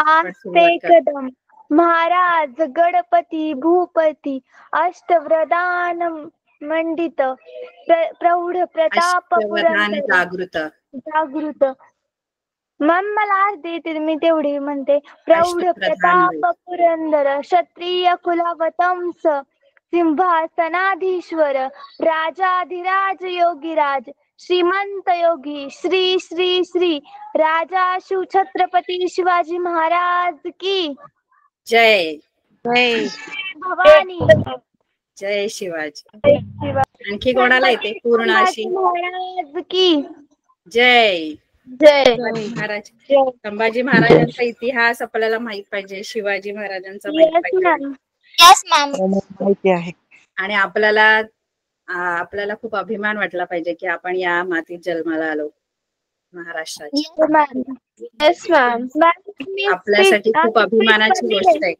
आस्ते कदम महाराज गणपती भूपती अष्टवरदान मंडित प्रौढ प्रताप जागृत जागृत. मॅम मला अर्धे येते, मी तेवढी म्हणते. प्रौढ प्रताप पुरंदर क्षत्रिय कुलवतंस सिंहासनाधीश्वर राजाधिराज योगीराज श्रीमंत योगी श्री श्री श्री राजा शिव छत्रपती शिवाजी महाराज की जय. जय भवानी. जय शिवाजी. आणखी कोणाला येते पूर्ण अशी? महाराज की जय. जय महाराज. संभाजी महाराजांचा इतिहास आपल्याला माहित पाहिजे, शिवाजी महाराजांचा माहित पाहिजे. आणि आपल्याला खूप अभिमान वाटला पाहिजे की आपण या मातीत जन्माला आलो, महाराष्ट्राची. आपल्यासाठी खूप अभिमानाची गोष्ट आहे.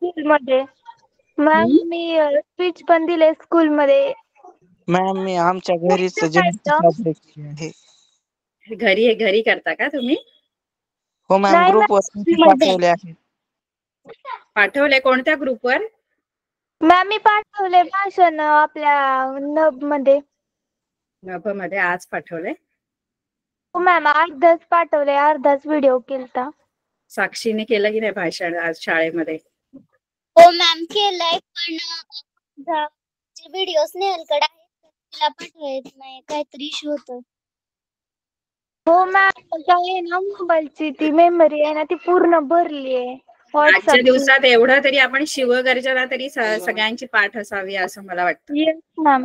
मॅम मी स्पीच पण दिले स्कूल मध्ये. मॅम मी आमच्या घरीच जयंती साजरी केली आहे. घरी करता का तुम्ही? हो मॅम, ग्रुपवर पाठवले आहे. पाठवले? कोणत्या ग्रुपवर? मॅम मी पाठवले भाषण आपल्या नभ मध्ये आज पाठवले? हो मॅम, अर्धाच पाठवले, अर्धाच व्हिडिओ केलता. साक्षीने केलं की नाही भाषण आज शाळेमध्ये? हो मॅम केलंय, पण जे व्हिडिओ स्नेहलकडे आहेत तिला पाठवायचं नाही, काहीतरी इश्यू होतो. हो मॅम, काय ना मोबाईलची ती मेमरी आहे ना ती पूर्ण भरली आहे. आजच्या दिवसात एवढं तरी आपण शिवगर्जना तरी सगळ्यांची पाठ असावी असं मला वाटतं.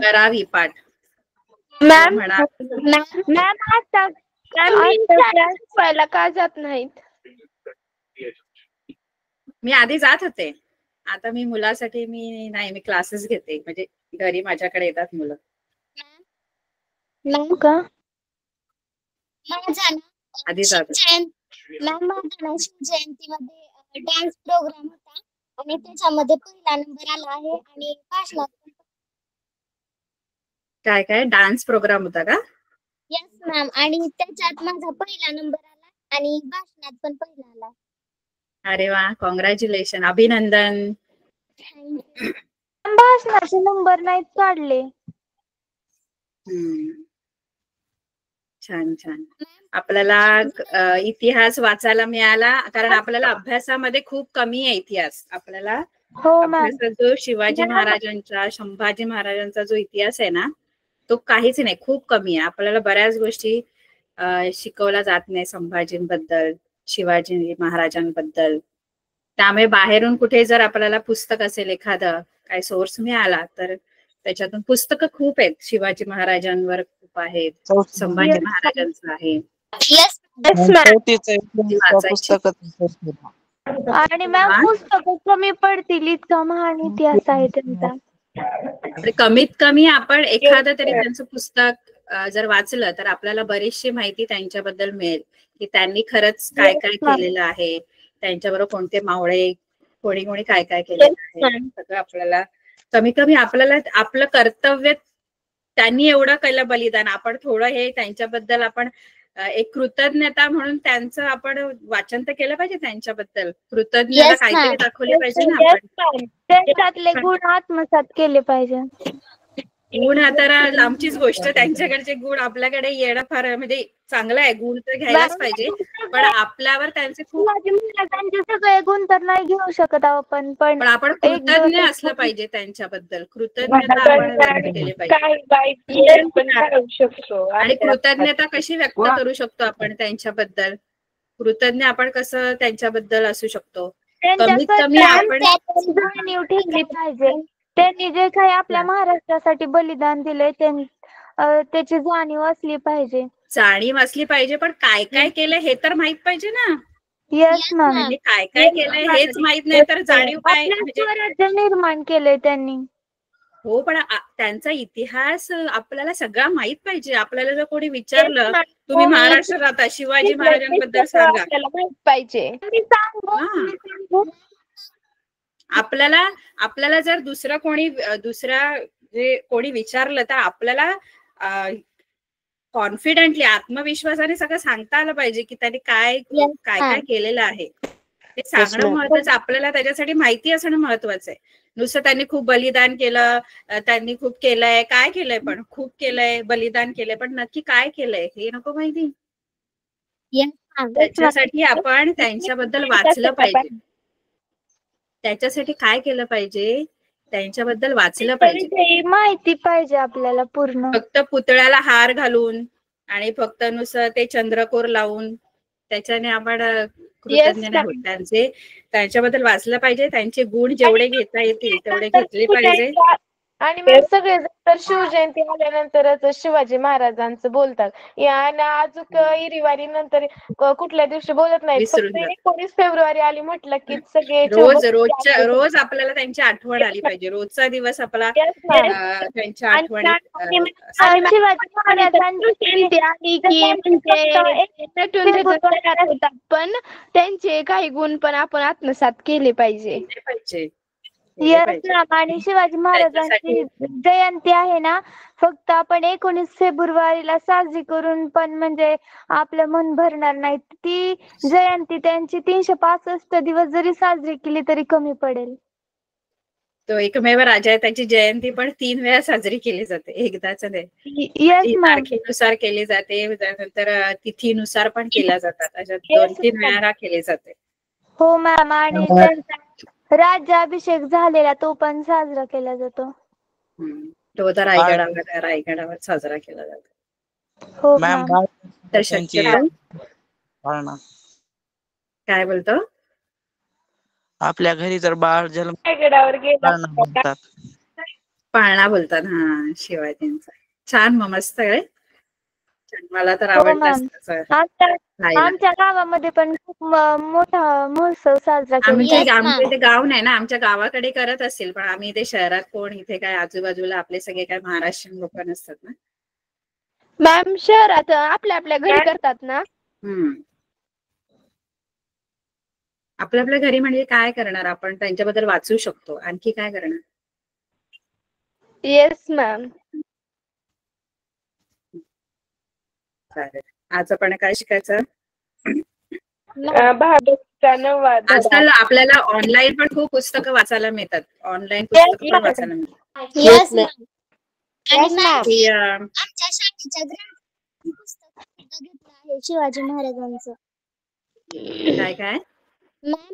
करावी पाठ. मॅम आता का जात नाहीत? मी आधी जात होते, आता मी मुलासाठी मी क्लासेस घेते, म्हणजे घरी माझ्याकडे येतात मुलं. आधी जात होते. जयंतीमध्ये डान्स प्रोग्राम होता आणि त्याच्यामध्ये पहिला नंबर आला आहे. आणि भाषणात काय डान्स प्रोग्राम होता का? यस मॅम, आणि त्याच्यात माझा पहिला नंबर आला आणि भाषणात पण पहिला आला. अरे वा, कॉंग्रॅच्युलेशन, अभिनंदन. भाषणाचे नंबर नाहीत काढले. छान छान. आपल्याला इतिहास वाचायला मिळाला, कारण आपल्याला अभ्यासामध्ये खूप कमी आहे इतिहास. आपल्याला अभ्यासात जो शिवाजी महाराजांचा, संभाजी महाराजांचा जो इतिहास आहे ना तो काहीच नाही, खूप कमी आहे. आपल्याला बऱ्याच गोष्टी शिकवल्या जात नाही संभाजींबद्दल, शिवाजी महाराजांबद्दल. त्यामुळे बाहेरून कुठे जर आपल्याला पुस्तक असेल, एखादं काय सोर्स मिळाला तर त्याच्यातून पुस्तकं खूप आहेत. शिवाजी महाराजांवर खूप आहेत, संभाजी महाराजांचं आहे. आणि मॅम पुस्तक कमी पडतील इतका महान इतिहास आहे त्यांचा. कमीत कमी आपण एखादं तरी त्यांचं पुस्तक जर वाचलं तर आपल्याला बरीचशी माहिती त्यांच्याबद्दल मिळेल, की त्यांनी खरंच काय काय केलेलं आहे, त्यांच्याबरोबर कोणते मावळे, कोणी कोणी काय काय केलेलं आहे, सगळं आपल्याला कमी कमी आपल्याला आपलं कर्तव्य, त्यांनी एवढं केलं बलिदान, आपण थोडं हे त्यांच्याबद्दल आपण एक कृतज्ञता म्हणून त्यांचं आपण वाचन तर केलं पाहिजे, त्यांच्याबद्दल कृतज्ञता काहीतरी दाखवली पाहिजे ना आपण. त्याच्यातले गुण आत्मसात केले पाहिजे. गुण तर लांबचीच गोष्ट, त्यांच्याकडचे गुण आपल्याकडे येणं फार म्हणजे चांगलं आहे, गुण तर घ्यायलाच पाहिजे, पण आपल्यावर त्यांचे खूप त्यांचे सगळे गुण तर नाही घेऊ शकत आपण, पण आपण कृतज्ञ असलं पाहिजे त्यांच्याबद्दल, कृतज्ञता आपण व्यक्त केली पाहिजे. आणि कृतज्ञता कशी व्यक्त करू शकतो आपण त्यांच्याबद्दल? कृतज्ञ आपण कसं त्यांच्याबद्दल असू शकतो? कमीत कमी आपण ठेवली पाहिजे. त्यांनी जे काही आपल्या महाराष्ट्रासाठी बलिदान दिले त्याची जाणीव असली पाहिजे. जाणीव असली पाहिजे, पण काय काय केलं हे तर माहित पाहिजे ना. येस मॅम, काय काय केलंय हेच माहित नाही तर जाणीव काय? स्वराज्य निर्माण केलंय त्यांनी. हो, पण त्यांचा इतिहास आपल्याला सगळा माहित पाहिजे. आपल्याला जर कोणी विचारलं तुम्ही महाराष्ट्रात राहता, शिवाजी महाराजांबद्दल सांगा, माहित पाहिजे. आपल्याला जर दुसरा कोणी विचारलं तर आपल्याला कॉन्फिडेंटली, आत्मविश्वासाने सगळं सांगता आलं पाहिजे की त्यांनी काय काय केलेलं आहे. ते सांगणं महत्वाचं, आपल्याला त्याच्यासाठी माहिती असणं महत्वाचं आहे. नुसतं त्यांनी खूप बलिदान केलं, त्यांनी खूप केलंय, काय केलंय, पण खूप केलंय, बलिदान केलंय, पण नक्की काय केलंय हे नको माहिती. त्याच्यासाठी आपण त्यांच्याबद्दल वाचलं पाहिजे. त्याच्यासाठी काय केलं पाहिजे, त्यांच्याबद्दल वाचलं पाहिजे, माहिती पाहिजे आपल्याला पूर्ण. फक्त पुतळ्याला हार घालून आणि फक्त नुसतं ते चंद्रकोर लावून त्याच्याने आपण कृतज्ञ नाही होत. त्यांच्याबद्दल वाचलं पाहिजे, त्यांचे गुण जेवढे घेता येतील तेवढे घेतले पाहिजे. आणि मग सगळे तर शिवजयंती आल्यानंतरच शिवाजी महाराजांचं बोलतात, आणि अजून इरीवारी नंतर कुठल्या दिवशी बोलत नाही. फक्त 19 फेब्रुवारी आली म्हटलं की सगळे रोज आपल्याला त्यांची आठवण आली पाहिजे. रोजचा दिवस आपला त्यांच्या आठवणीत. शिवाजी महाराजांची आली की पण त्यांचे काही गुण पण आपण आत्मसात केले पाहिजे. आणि शिवाजी महाराजांची जयंती आहे ना, फक्त आपण 19 फेब्रुवारीला साजरी करून पण म्हणजे आपलं मन भरणार नाही. ती जयंती त्यांची 365 दिवस जरी साजरी केली तरी कमी पडेल. तो एकमेव राजा आहे, त्याची जयंती पण 3 वेळा साजरी केली जाते, एकदाच नाही. तारखेनुसार केली जाते, त्यानंतर तिथीनुसार पण केल्या जातात, अशा 2-3 वेळा केली जाते. हो मॅम, आणि त्यांचा राज्याभिषेक झालेला तो पण साजरा केला जातो. तो तर रायगडावर साजरा केला जातो. हो मॅम. तर शक्यतो काय बोलतो, आपल्या घरी जर बाळ जन्म रायगडावर बोलतात, पाळणा बोलतात. हा, शिवाजींचा. छान, मस्त आहे. मला तर आवडतं. आमच्या गावामध्ये पण खूप मोठा महोत्सव साजरा केला. आमच्या इथे गाव नाही ना, आमच्या गावाकडे करत असतील, पण आम्ही इथे शहरात कोण, इथे काय आजूबाजूला आपले सगळे काय महाराष्ट्रीयन लोक नसतात ना. मॅम, शहरात आपल्या घरी करतात ना. आपल्या घरी म्हणजे काय करणार आपण, त्यांच्याबद्दल वाचू शकतो, आणखी काय करणार. Yes ma'am. चालेल, आज आपण काय शिकायचं. आजकाल आपल्याला ऑनलाईन पण खूप पुस्तकं वाचायला मिळतात, ऑनलाईन पुस्तकं पण वाचायला मिळतात. आमच्या शाळेच्या ग्रंथालयातून पुस्तक घेतलं आहे शिवाजी महाराजांचं. काय मॅम,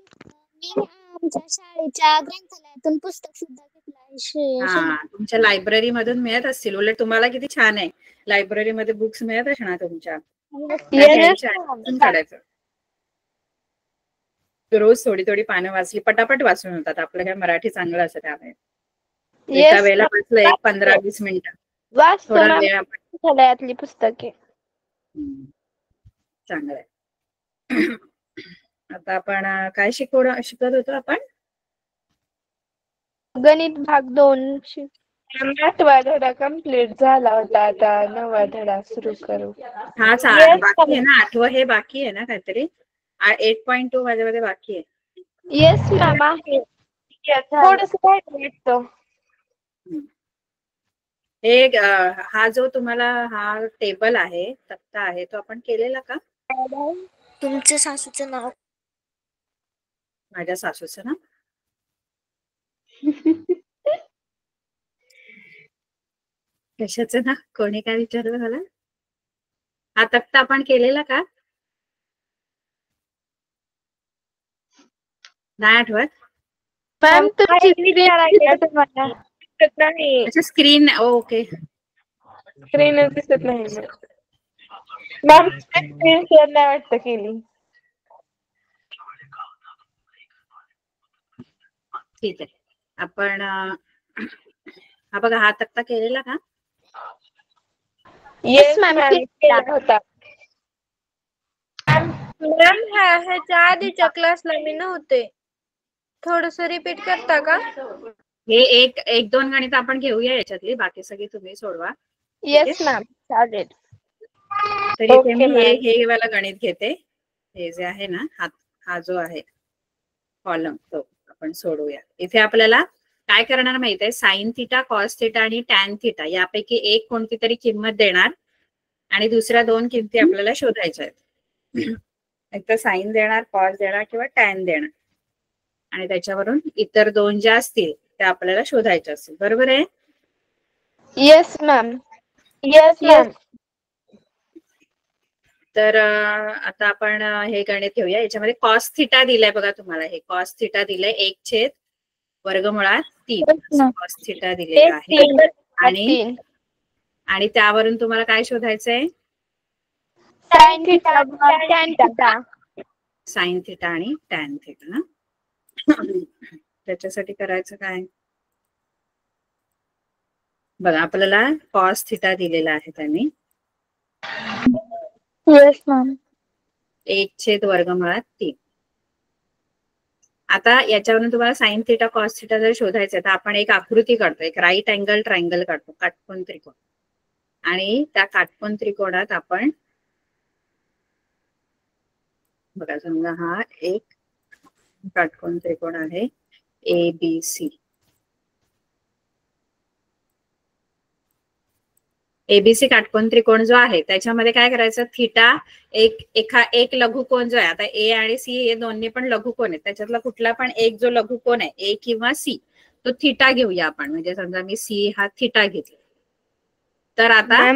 मी आमच्या शाळेच्या ग्रंथालयातून पुस्तक सुद्धा घेतलं आहे. तुमच्या लायब्ररी मधून मिळत असतील, उलट तुम्हाला किती छान आहे, लायब्ररी मध्ये बुक्स मिळत असणार तुमच्या. काढायचं, रोज थोडी थोडी पानं वाचली, पटापट वाचून होतात. आपलं काय मराठी चांगलं असतं, त्यामुळे एका वेळेला वाचलं 15-20 मिनिटं थोडा वेळ आपण. ग्रंथालयातली पुस्तके चांगलं आहे. आता आपण काय शिकत होतो आपण, गणित भाग 2. 8वा धडा कम्प्लीट झाला होता, आता 9वा धडा सुरू करू. हा बाकी आहे ना, 8वं हे बाकी आहे ना काहीतरी. 8.2 माझ्यामध्ये बाकी आहे. येस मॅम आहे, थोडंसं काय एक हा जो तुम्हाला हा टेबल आहे, तक्ता आहे, तो आपण केलेला का. तुमच्या सासूचं नाव. माझ्या सासूचं ना. कशाचं ना, कोणी काय विचारलं मला. हा तक्ता आपण केलेला का, नाही आठवत. मॅम स्क्रीन, ओके, स्क्रीनच दिसत नाही मॅम. स्क्रीन शेअर नाही वाटतं केली. ठीक आहे, आपण हा बघा, हा तक्ता केलेला का. येस मॅम, केला होता. मॅम, ह्याच्या आधीच्या क्लासला मी नव्हते, थोडस रिपीट करता का. हे 1-2 गणित आपण घेऊया याच्यातली, बाकी सगळी तुम्ही सोडवा. येस मॅम, चालेल. तर इथे मी हे वाला गणित घेते, हे जे आहे ना, हा जो आहे कॉलम, तो आपण सोडूया. इथे आपल्याला काय करणार माहित आहे, साइन थिटा, कॉस थिटा आणि टॅन थिटा यापैकी एक कोणती तरी किंमत देणार आणि दुसऱ्या 2 किमती आपल्याला शोधायच्या आहेत. एक तर साइन देणार, कॉस देणार किंवा टॅन देणार. आणि त्याच्यावरून इतर दोन ज्या असतील त्या आपल्याला शोधायच्या असतील. बरोबर आहे? Yes ma'am. Yes ma'am. तर आता आपण हे गणित घेऊया. याच्यामध्ये कॉस थिटा दिलाय बघा तुम्हाला. हे कॉस थिटा दिलंय 1/3 कॉस थिटा दिलेला आहे. आणि त्यावरून तुम्हाला काय शोधायचंय? Sine theta, tan theta. Sine theta आणि टॅन थिटा. त्याच्यासाठी करायचं काय? बघा आपल्याला कॉस थिटा दिलेला आहे त्यांनी. Yes ma'am. 1/3. आता याच्यावरून तुम्हाला साइन थिटा कॉस थिटा जर शोधायचं तर आपण एक आकृती काढतो. एक राईट अँगल ट्रायंगल काढतो, काटकोन त्रिकोण. आणि त्या काटकोन त्रिकोणात आपण बघा समजा हा एक काटकोन त्रिकोण आहे ABC. ABC काटकोन त्रिकोण जो आहे त्याच्यामध्ये काय करायचं? थिटा एक लघुकोन जो आहे, आता A आणि C हे दोन्ही पण लघुकोन आहेत, त्याच्यातला कुठला पण एक जो लघुकोन आहे A किंवा C तो थिटा घेऊया आपण. म्हणजे समजा मी C हा थिटा घेतला. तर आता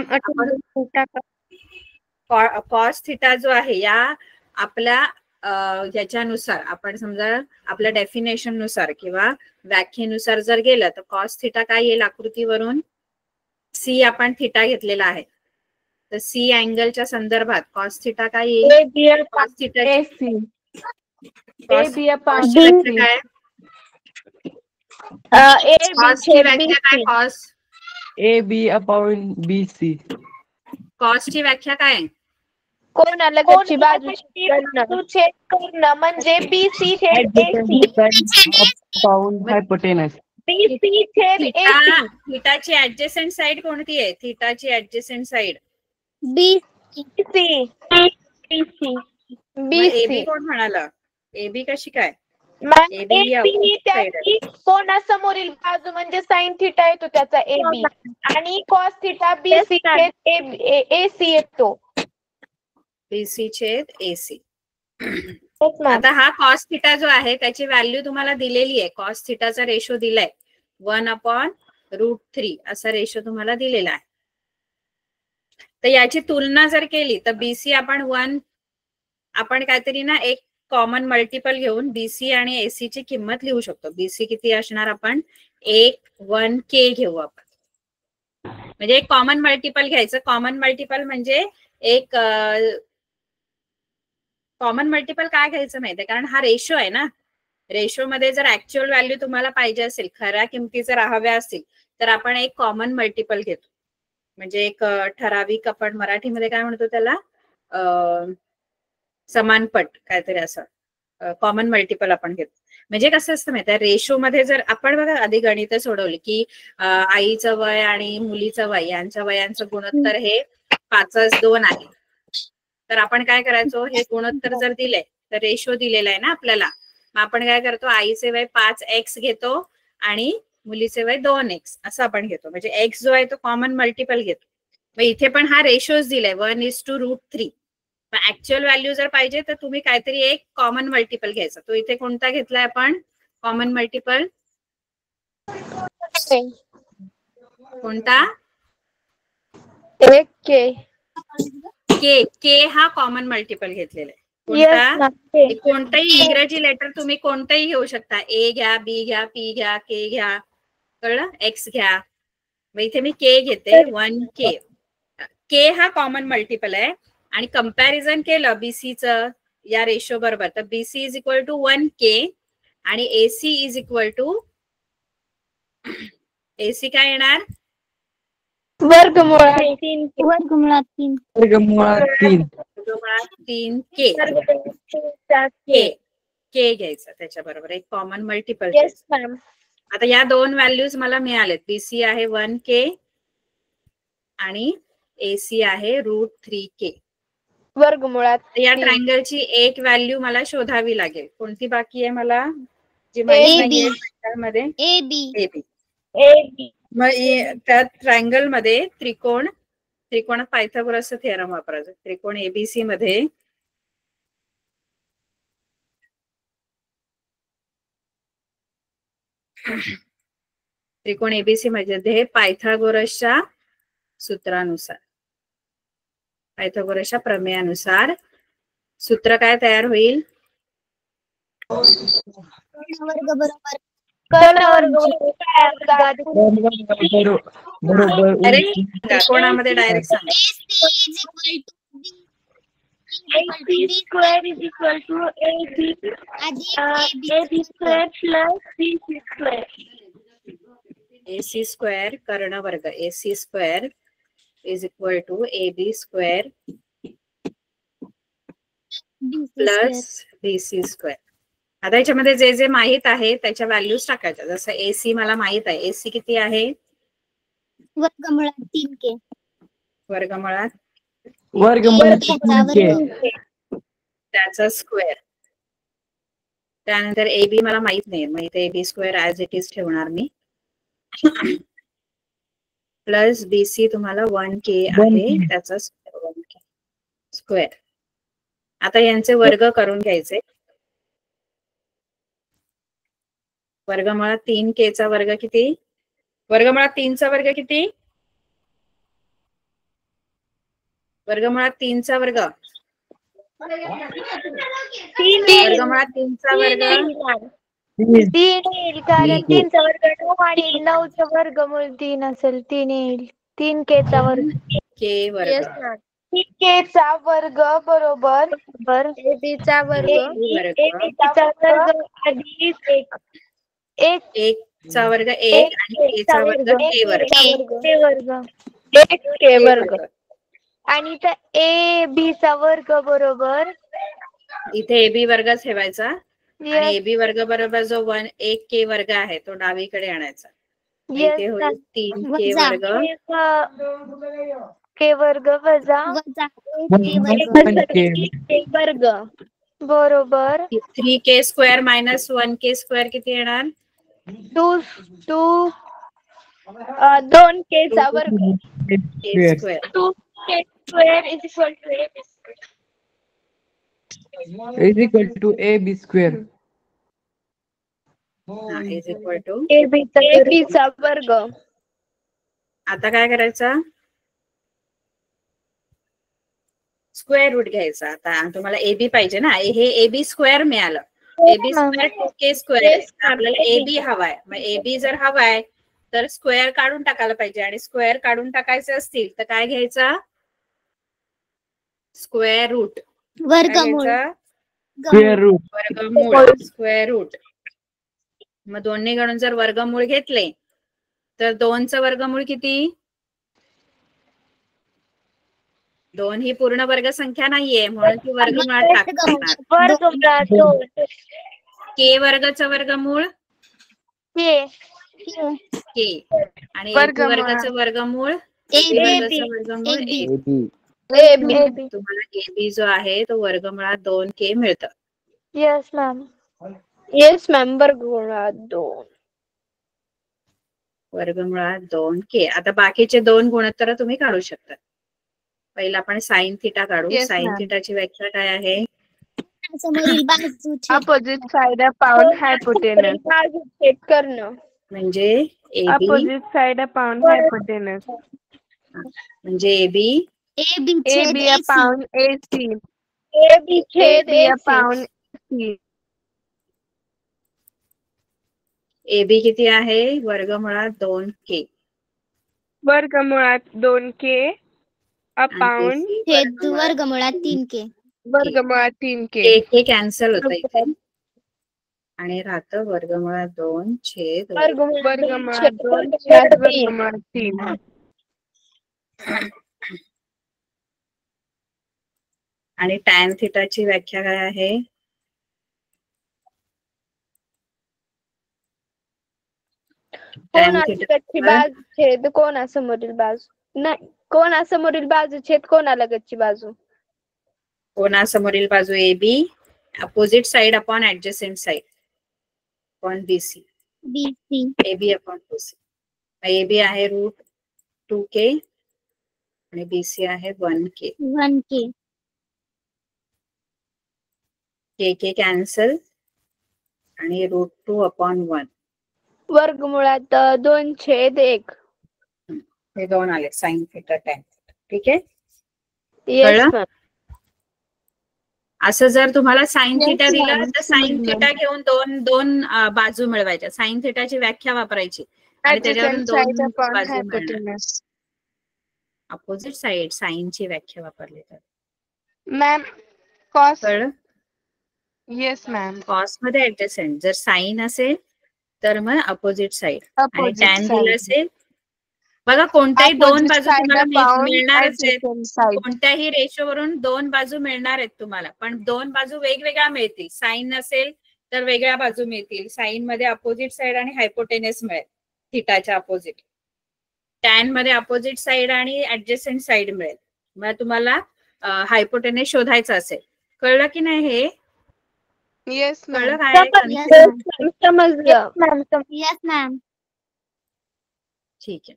कॉस थिटा जो आहे या आपल्या याच्यानुसार आपण समजा आपल्या डेफिनेशन नुसार किंवा व्याख्येनुसार जर गेलं तर कॉस थिटा काय येईल? आकृतीवरून C आपण थिटा घेतलेला आहे, तर C अँगलच्या संदर्भात कॉस थिटा काय येईल? कॉस थिटा काय? कॉसची व्याख्या काय? Cos AB/BC. कॉसची व्याख्या काय? कोणालगतची बाजू छेद करणं म्हणजे BC छेद AC. हायपोटेनस. BC छेद AC. थिटाची ऍडजेसंट साइड कोणती आहे? थिटाची ऍडजेसंट साइड BC. AB कोण म्हणाला? AB कशी काय? त्याची कोणासमोरील बाजू म्हणजे साइन थिटा येतो त्याचा AB. आणि कॉस थिटा BC छेद AC येतो. BC छेद AC. आता हा कॉस थिटा जो आहे त्याची व्हॅल्यू तुम्हाला दिलेली आहे. कॉस थिटाचा रेशो दिलाय 1/√3 असा रेशो तुम्हाला दिलेला आहे. तर याची तुलना जर केली तर BC आपण काहीतरी ना एक कॉमन मल्टिपल घेऊन BC आणि AC ची किंमत लिहू शकतो. BC किती असणार? आपण 1 घेऊ आपण. म्हणजे एक कॉमन मल्टिपल घ्यायचं. कॉमन मल्टिपल म्हणजे एक कॉमन मल्टिपल काय घ्यायचं माहितीये? कारण हा रेशो आहे ना. रेशो मध्ये जर ऍक्च्युअल व्हॅल्यू तुम्हाला पाहिजे असेल, खऱ्या किमती जर हव्या असतील तर आपण एक कॉमन मल्टिपल घेतो. म्हणजे एक ठराविक, आपण मराठीमध्ये काय म्हणतो त्याला, समानपट काहीतरी असं कॉमन मल्टिपल आपण घेतो. म्हणजे कसं असतं माहिती, रेशो मध्ये जर आपण बघा आधी गणित सोडवली की आईचं वय आणि मुलीचं वय यांच्या वयांचं गुणोत्तर हे 5:2 आहे. तर आपण काय करायचो? हे गुणोत्तर जर दिले तर रेशो दिलेला आहे ना आपल्याला, मग आपण काय करतो? आईचे वय 5x घेतो आणि मुलीचे वय 2x असं आपण घेतो. म्हणजे x जो आहे तो कॉमन मल्टिपल घेतो. मग इथे पण हा रेशोच दिलाय 1:√3. ऍक्च्युअल व्हॅल्यू जर पाहिजे तर तुम्ही काहीतरी एक कॉमन मल्टिपल घ्यायचा. तो इथे कोणता घेतलाय आपण कॉमन मल्टिपल? कोणता? के हा कॉमन मल्टिपल घेतलेला आहे. कोणता? कोणताही इंग्रजी लेटर तुम्ही कोणताही घेऊ शकता. A घ्या, B घ्या, P घ्या, K घ्या, कळलं? X घ्या. मग इथे मी K घेते. 1K. K हा कॉमन मल्टिपल आहे. आणि कंपॅरिझन केलं BCचं या रेशो बरोबर तर BC is equal to 1K आणि AC is equal to AC काय येणार? वर्गमुळात 3K. K घ्यायचं त्याच्याबरोबर एक कॉमन मल्टिपल. आता या दोन व्हॅल्यूज मला मिळालेत. BC आहे 1K आणि AC आहे √3K. वर्गमुळात या ट्रायंगलची एक व्हॅल्यू मला शोधावी लागेल. कोणती बाकी आहे मला? जी माहिती नाहीये मध्ये AB. मग त्या ट्रायंगल मध्ये त्रिकोणात पायथागोरसचा थेरम वापरायचा. त्रिकोण ABC मध्ये त्रिकोण एबीसी मध्ये पायथागोरसच्या सूत्रानुसार, पायथागोरसच्या प्रमेयानुसार सूत्र काय तयार होईल? वर्ग बरोबर त्रिकोणामध्ये डायरेक्ट सांगा. AC square is equal to AB square plus BC square. AC square कर्ण वर्ग, AC square is equal to AB square plus BC square. आता याच्यामध्ये जे जे माहित आहे त्याच्या व्हॅल्यूज टाकायच्या. जसं AC मला माहित आहे, AC किती आहे? वर्गमुळात 3k. वर्गमुळात त्याचा स्क्वेअर. त्यानंतर AB मला माहित नाही, मग इथे AB square as it is ठेवणार मी. प्लस BC तुम्हाला 1k आहे, त्याचा स्क्वेअर. आता यांचे वर्ग करून घ्यायचे. वर्गमुळात 3k चा वर्ग किती? वर्गमुळात 3 चा वर्ग किती? वर्गमुळात 3 चा वर्ग, वर्गमुळात 3 चा वर्ग 3 येईल, कारण 3 चा वर्ग 9 आणि 9 चा वर्गमूळ 3 असेल. 3 येईल. 3k चा वर्ग. k वर्ग. 3k चा वर्ग बरोबर AB चा वर्ग अधिक 1 चा वर्ग 1 आणि k चा वर्ग k वर्ग. k वर्ग. आणि त्या AB चा वर्ग बरोबर इथे AB वर्ग ठेवायचा आणि AB वर्ग बरोबर जो 1k वर्ग आहे तो डावीकडे आणायचा. इथे होईल 3k वर्ग k वर्ग वजा k वर्ग बरोबर 3k square minus 1k square किती येणार? 2k चा वर्ग. k square 2k square is equal to AB square. Is equal to AB चा वर्ग. आता काय करायचं? स्क्वेअर रूट घ्यायचा. आता तुम्हाला AB पाहिजे ना, हे AB स्क्वेअर मिळालं. AB square 2k square. आपल्याला AB हवाय, मग AB जर हवाय तर स्क्वेअर काढून टाकायला पाहिजे. आणि स्क्वेअर काढून टाकायचे असतील तर काय घ्यायचं? Square root. वर्गमूळ. वर्गमूळ स्क्वेअर रूट. मग दोन्ही गणून जर वर्गमूळ घेतले तर 2चं वर्गमूळ किती? 2 ही पूर्ण वर्ग संख्या नाहीये म्हणून ती वर्गमुळात टाकणार. k वर्गचं वर्गमूळ k आणि AB वर्गाचं वर्गमूळ तुम्हाला AB जो आहे तो वर्गमुळात 2k मिळतं. Yes ma'am. वर्गमुळात 2. वर्गमुळात 2k. आता बाकीचे 2 गुणोत्तर तुम्ही काढू शकता. पहिला आपण साइन थिटा काढू. साइन थिटाची व्याख्या काय आहे? समोरील बाजूचे अपोजिट साइड अपॉन हायपोटेनस. बाजू छेद करणं. म्हणजे अपोजिट साइड अपॉन हायपोटेनस. म्हणजे AB अपॉन AC. AB छेद अपॉन AC. AB किती आहे? वर्गमुळात 2k. वर्गमुळात 2k अपॉन छेद वर्गमुळात 3k. वर्गमुळात 3k. k कॅन्सल होतं इथे आणि राहतं वर्गमुळात 2 छेद वर्गमुळात 2 छेद वर्गमुळात 3. आणि टॅन थिटाची व्याख्या काय आहे? कोणालगतची बाजू छेद कोणासमोरील बाजू. नाही, कोणासमोरील बाजू छेद कोणालगतची बाजू. कोणासमोरील बाजू AB opposite side upon adjacent side upon BC. AB upon BC. AB आहे रूट 2k आणि BC आहे 1k. k कॅन्सल आणि रूट 2 अपॉन 1. वर्गमुळात 2/1. हे 2 आले साइन थिटा टॅन. ठीक आहे, येस कळलं? मॅम. असं जर तुम्हाला साइन Yes, थिटा दिलं ma'am. तर साइन समजलं. थिटा घेऊन दोन बाजू मिळवायच्या. साइन थिटाची व्याख्या वापरायची आणि त्याच्यावरून Adjacent side 2 upon बाजू मिळणार. hypotenuse. अपोजिट साइड साइनची व्याख्या वापरली तर. Ma'am cos. कळलं? Yes ma'am. कॉस मध्ये ऍडजसेंट. जर साइन असेल तर मग अपोजिट साइड. आणि Opposite टॅन दिलं side. असेल, बघा कोणत्याही 2 Opposite बाजू side तुम्हाला upon मिळणारच आहेत. adjacent side. कोणत्याही रेशोवरून 2 बाजू मिळणार आहेत तुम्हाला, पण 2 बाजू वेगवेगळ्या मिळतील. साइन असेल तर वेगळ्या बाजू मिळतील. साइन मध्ये अपोजिट साइड आणि हायपोटेनस मिळेल थिटाच्या अपोजिट. टॅन मध्ये अपोजिट साइड आणि ऍडजसेंट साइड मिळेल. मग तुम्हाला हायपोटेनस शोधायचं असेल. कळलं की नाही हे? येस कळलं मॅम. काय? समजलं. Yes ma'am. ठीक आहे,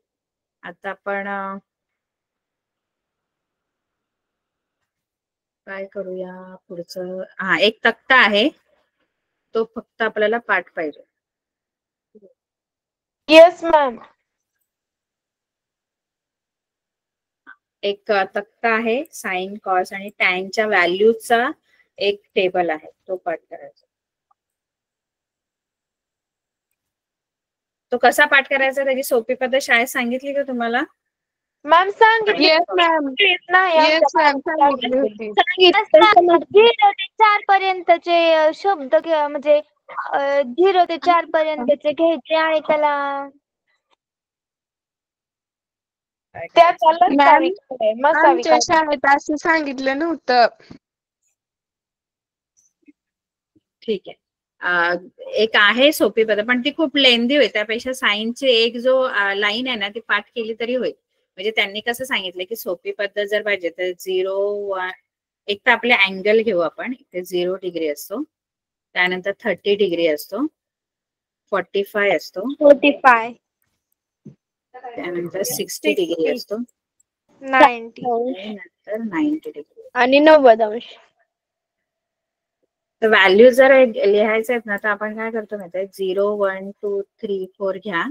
आता आपण काय करूया पुढचं. हा, एक तक्ता आहे, तो फक्त आपल्याला पाठ पाहिजे. Yes ma'am. एक तक्ता आहे, साइन कॉस आणि टॅनच्या व्हॅल्यूजचा एक टेबल आहे, तो पाठ करायचा. तो कसा पाठ करायचा त्याची सोपी पद्धत शाळेत सांगितली का तुम्हाला? मॅम सांगितली. Yes ma'am. येस मॅम सांगितली होती. 0 ते 4 पर्यंतचे शब्द म्हणजे 0 ते 4 पर्यंतचे घ्यायचे आणि त्याला आमच्या शाळेत असं सांगितलं नव्हतं. ठीक आहे, एक आहे सोपी पद्धत, पण ती खूप लेंदी होईल. त्यापेक्षा साइनची एक जो लाईन आहे ना ती पाठ केली तरी होईल. म्हणजे त्यांनी कसं सांगितलं की सोपी पद्धत जर पाहिजे तर 0 एक तर आपले अँगल घेऊ आपण. इथे 0 डिग्री असतो, त्यानंतर 30 डिग्री असतो, 45 असतो, 45, त्यानंतर 60 डिग्री असतो, 90 नंतर 90 डिग्री आणि 90 अंश. तर व्हॅल्यू जर लिहायचे आहेत ना तर आपण काय करतो माहिती, 0 1 2 3 4 घ्या,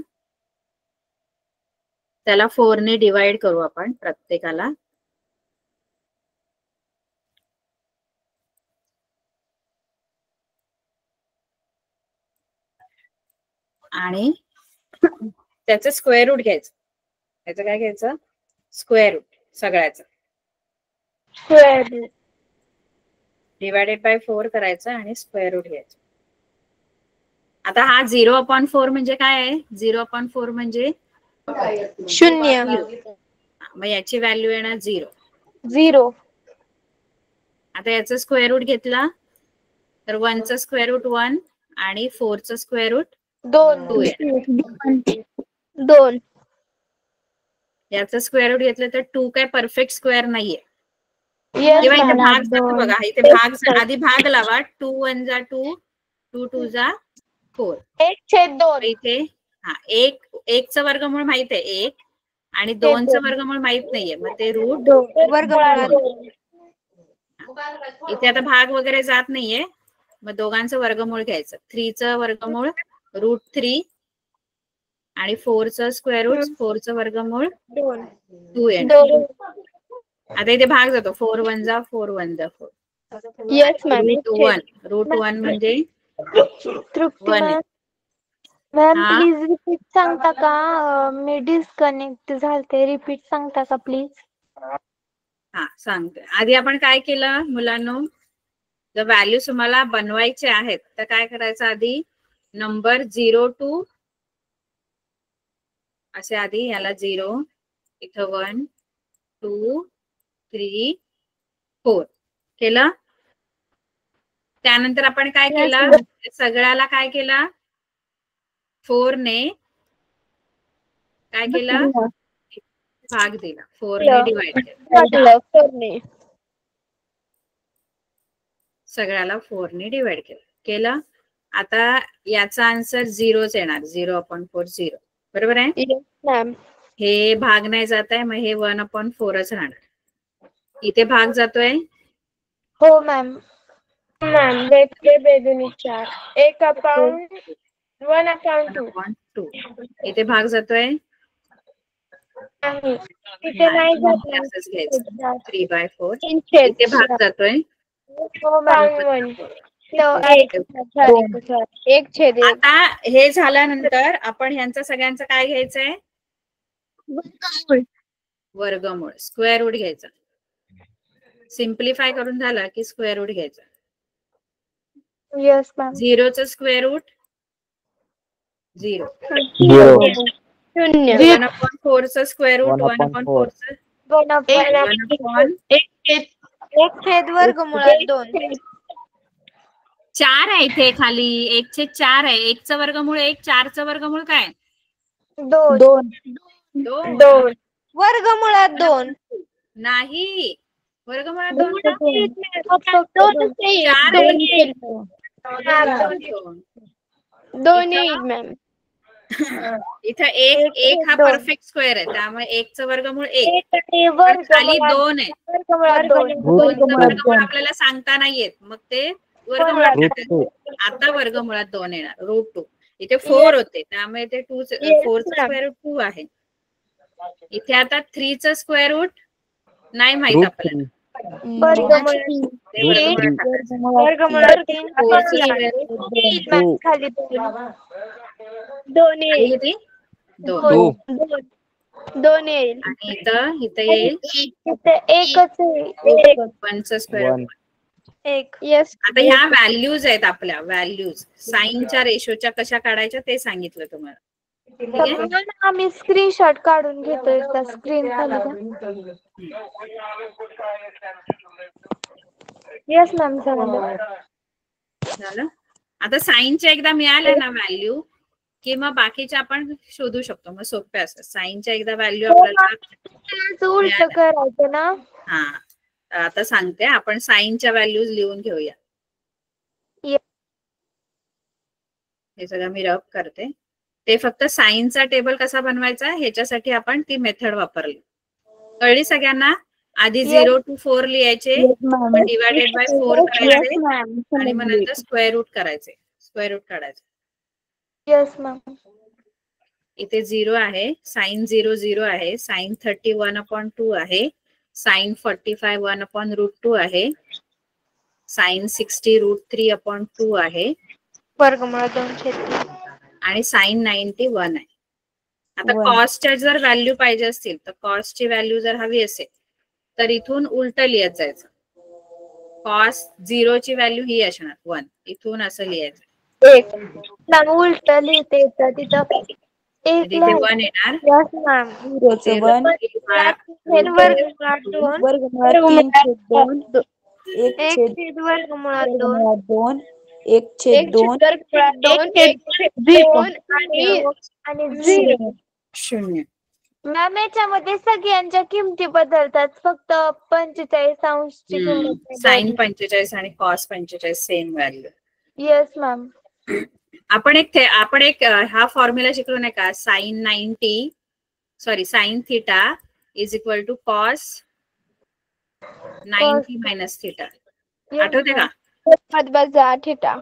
त्याला 4 ने डिवाइड करू आपण प्रत्येकाला. आणि त्याचं स्क्वेअर रूट घ्यायचं. त्याचं काय घ्यायचं? स्क्वेअर रूट सगळ्याचं. स्क्वेअर रूट डिवायडेड बाय 4 करायचं आणि स्क्वेअर रूट घ्यायचं. आता हा 0/4 म्हणजे काय आहे? 0/4 म्हणजे 0. मग याची व्हॅल्यू येणार 0. आता याचं स्क्वेअर रूट घेतला तर 1चं स्क्वेअर रूट 1 आणि 4चं स्क्वेअर रूट 2 येणार. 2. याचं स्क्वेअर रूट घेतलं तर 2 काय परफेक्ट स्क्वेअर नाहीये. येस किंवा इथे मॅम. भाग जातो बघा, इथे भाग आधी भाग लावा. 2 1 जा 2, 2 2 जा 4. 1/2. इथे हा 1चं वर्गमूळ माहित आहे 1 आणि 2चं वर्गमूळ माहित नाहीये, मग ते रूट वर्गमुळात 2. इथे आता भाग वगैरे जात नाहीये, मग दोघांचं वर्गमूळ घ्यायचं. 3चं वर्गमूळ रूट 3 आणि 4चं स्क्वेअर रूट 4चं वर्गमूळ 2 येणार. आता इथे भाग जातो. 4 1 जा 4 1 जा 4. Yes ma'am. रूट 1 म्हणजे तृप्ती 1 आहे. मॅम हा. प्लीज रिपीट सांगता का? मी डिस्कनेक्ट झालते. रिपीट सांगता का प्लीज? हा सांगते. आधी आपण काय केलं मुलांनो, जर व्हॅल्यू तुम्हाला बनवायचे आहेत तर काय करायचं, आधी नंबर 0 to असे आधी याला 0, इथं 1 2 3 4 केलं. त्यानंतर आपण काय केलं, सगळ्याला काय केलं, 4 ने काय केलं, भाग दिला. 4 ने डिवाइड केलं. सगळ्याला 4 ने डिवाइड केलं. आता याचा आन्सर 0च येणार. 0/4 0. बरोबर आहे? मॅम. हे भाग नाही जात आहे, मग हे 1/4च राहणार. इथे भाग जातोय. हो मॅम. मॅम 2 बेदुनी 4. 1/1/2. 2. इथे भाग जातोय तिथे नाही जात असंच घ्यायचं 3/4. तीनशे इथे भाग जातोय हो मॅम. एक छेद एक. आता हे झाल्यानंतर आपण ह्यांचं सगळ्यांचं काय घ्यायचंय वर्गमूळ. स्क्वेअर रूट घ्यायचा. सिम्प्लिफाय करून झाला की स्क्वेअर रूट घ्यायचा. Yes ma'am. 0चं स्क्वेअर रूट 0. 1/4चं स्क्वेअर रूट 1/4. 1/1 वर्गमुळात 2. 4 आहे इथे खाली. 1/4 आहे. 1चं वर्गमूळ 1, 4चं वर्गमूळ काय 2. 2 वर्गमुळात 2 नाही. वर्गमुळात 2 येईल मॅम. इथं 1 हा परफेक्ट स्क्वेअर आहे त्यामुळे 1चं वर्गमूळ 1. खाली 2 आहे. 2चं वर्गमूळ आपल्याला सांगता नाही येत मग ते वर्गमुळात टाकायचं. आता वर्गमुळात 2 येणार √2. इथे 4 होते त्यामुळे ते 4चं स्क्वेअर रूट 2 आहे. इथे आता 3चं स्क्वेअर रूट नाही माहित आपल्याला. खाली 2 येईल. 2 येईल. आणि इथं येईल 1च आहे. 1चं स्क्वेअर रूट 1. येस. आता ह्या व्हॅल्यूज आहेत आपल्या व्हॅल्यूज. साईनच्या रेशोच्या कशा काढायच्या ते सांगितलं तुम्हाला. आम्ही स्क्रीनशॉट काढून घेतोय त्या स्क्रीन खाली. Yes ma'am. झालं. आता साईनच्या एकदा मिळाल्या ना व्हॅल्यू की मग बाकीच्या आपण शोधू शकतो. मग सोप्या असतात. साईनच्या एकदा व्हॅल्यू आपल्याला उलट करायचं ना. हा आता सांगते. आपण साईनच्या व्हॅल्यूज लिहून घेऊया. हे सगळं मी रब करते. ते फक्त साईनचा टेबल कसा बनवायचा ह्याच्यासाठी आपण ती मेथड वापरली. कळली सगळ्यांना. आधी 0 to 4 लिहायचे, डिवायडेड बाय 4 करायचे आणि मग नंतर स्क्वेअर रूट करायचे. स्क्वेअर रूट काढायचे. Yes ma'am. इथे 0 आहे. साइन 0 0 आहे. साइन 30 1/2 आहे. साइन 45 1/√2 आहे. साइन 60 √3/2 आहे. वर्गमुळात 2/3 आणि साइन 90 1 आहे. आता कॉस्टच्या जर व्हॅल्यू पाहिजे असतील तर कॉस्टची व्हॅल्यू जर हवी असेल तर इथून उलट लिहत जायचं. कॉस 0 ची व्हॅल्यू ही असणार 1. इथून असं लिहायचं. 1 उलट लिहिते तर तिथं 1 1 येणार. Yes ma'am. 0 0. मॅम याच्यामध्ये सगळ्यांच्या किमती बदलतात फक्त 45 ची किंमत. साइन 45 आणि cos 45 same value. Yes ma'am. आपण एक हा फॉर्म्युला शिकलो नाही का. Sine 90 sine theta is equal to cos 90 minus theta. आठवते का. थिटा.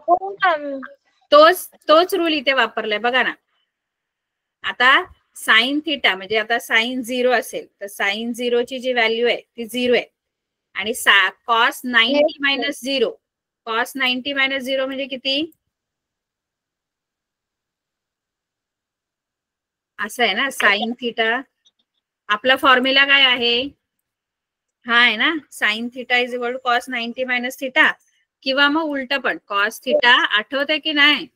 तोच रूल इथे वापरलाय बघा ना. आता साइन थिटा म्हणजे आता साइन 0 असेल तर साइन 0 ची जी व्हॅल्यू आहे ती 0 आहे. आणि कॉस 90 मायनस 0. कॉस 90 मायनस 0 म्हणजे किती. असं आहे ना. साइन थिटा आपला फॉर्म्युला काय आहे हा आहे ना. Sine theta is equal to cos 90 minus theta. किंवा मग उलट पण कॉस थिटा. आठवतंय की नाही.